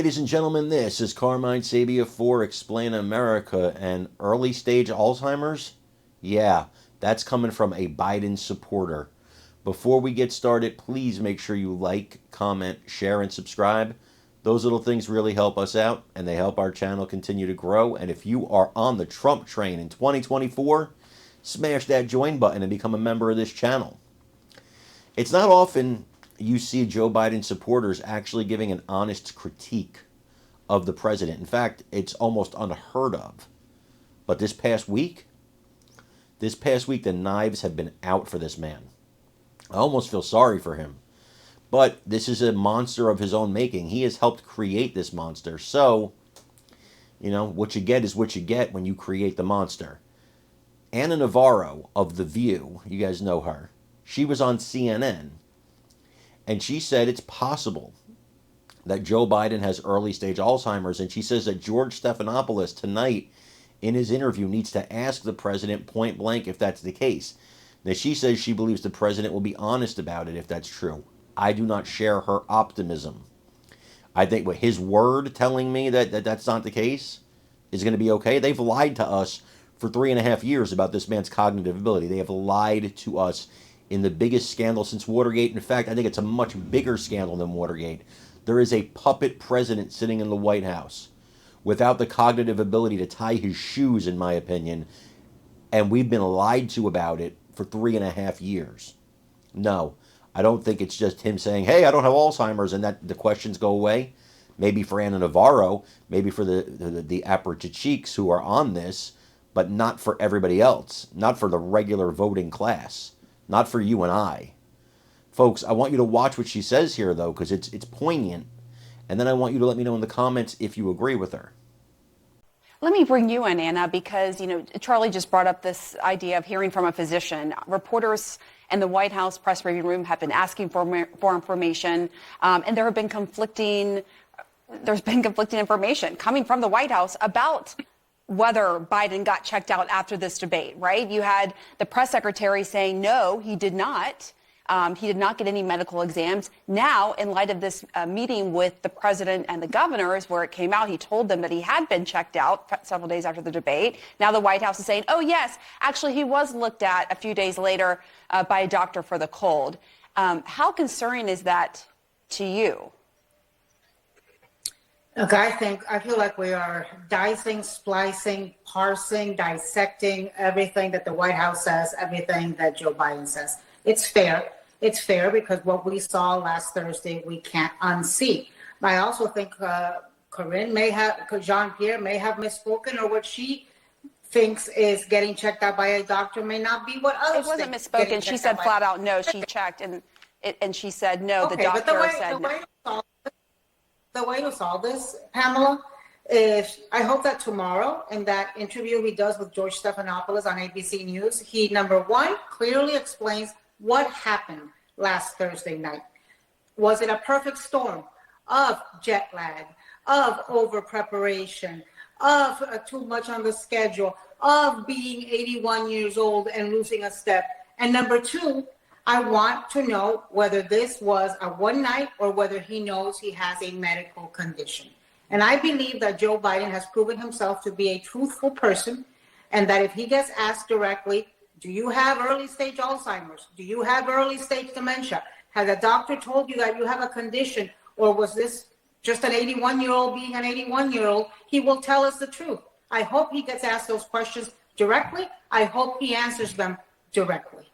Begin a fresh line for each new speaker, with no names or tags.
ladies and gentlemen, this is Carmine Sabia for Explain America, and early stage Alzheimer's? Yeah, that's coming from a Biden supporter. Before we get started, please make sure you like, comment, share, and subscribe. Those little things really help us out, and they help our channel continue to grow. And if you are on the Trump train in 2024, smash that join button and become a member of this channel. It's not often you see Joe Biden supporters actually giving an honest critique of the president. In fact, it's almost unheard of. But this past week, the knives have been out for this man. I almost feel sorry for him. But this is a monster of his own making. He has helped create this monster. So, what you get is what you get when you create the monster. Anna Navarro of The View, you guys know her. She was on CNN. And she said it's possible that Joe Biden has early stage Alzheimer's. And she says that George Stephanopoulos tonight in his interview needs to ask the president point blank if that's the case. Now, she says she believes the president will be honest about it if that's true. I do not share her optimism. I think with his word telling me that that's not the case is going to be okay. They've lied to us for 3.5 years about this man's cognitive ability. They have lied to us in the biggest scandal since Watergate. In fact, I think it's a much bigger scandal than Watergate. There is a puppet president sitting in the White House without the cognitive ability to tie his shoes, in my opinion, and we've been lied to about it for 3.5 years. No, I don't think it's just him saying, hey, I don't have Alzheimer's, and that the questions go away. Maybe for Anna Navarro, maybe for the Cheeks who are on this, but not for everybody else, not for the regular voting class. Not for you and I. Folks, I want you to watch what she says here, though, because it's poignant. And then I want you to let me know in the comments if you agree with her.
Let me bring you in, Anna, because, Charlie just brought up this idea of hearing from a physician. Reporters and the White House press briefing room have been asking for information, and there's been conflicting information coming from the White House about whether Biden got checked out after this debate, right? You had the press secretary saying, no, he did not. He did not get any medical exams. Now, in light of this meeting with the president and the governors, where it came out, he told them that he had been checked out several days after the debate. Now the White House is saying, oh, yes, actually, he was looked at a few days later by a doctor for the cold. How concerning is that to you?
Look, I feel like we are dicing, splicing, parsing, dissecting everything that the White House says, everything that Joe Biden says. It's fair. It's fair because what we saw last Thursday, we can't unsee. I also think Jean-Pierre may have misspoken, or what she thinks is getting checked out by a doctor may not be what others think.
It wasn't misspoken. She said flat out no. She checked and she said no. Okay, the doctor said no.
The way to solve this, Pamela, is I hope that tomorrow in that interview he does with George Stephanopoulos on ABC News, he, number one, clearly explains what happened last Thursday night. Was it a perfect storm of jet lag, of over-preparation, of too much on the schedule, of being 81 years old and losing a step? And number two, I want to know whether this was a one night or whether he knows he has a medical condition. And I believe that Joe Biden has proven himself to be a truthful person, and that if he gets asked directly, do you have early stage Alzheimer's? Do you have early stage dementia? Has a doctor told you that you have a condition, or was this just an 81-year-old being an 81-year-old? He will tell us the truth. I hope he gets asked those questions directly. I hope he answers them directly.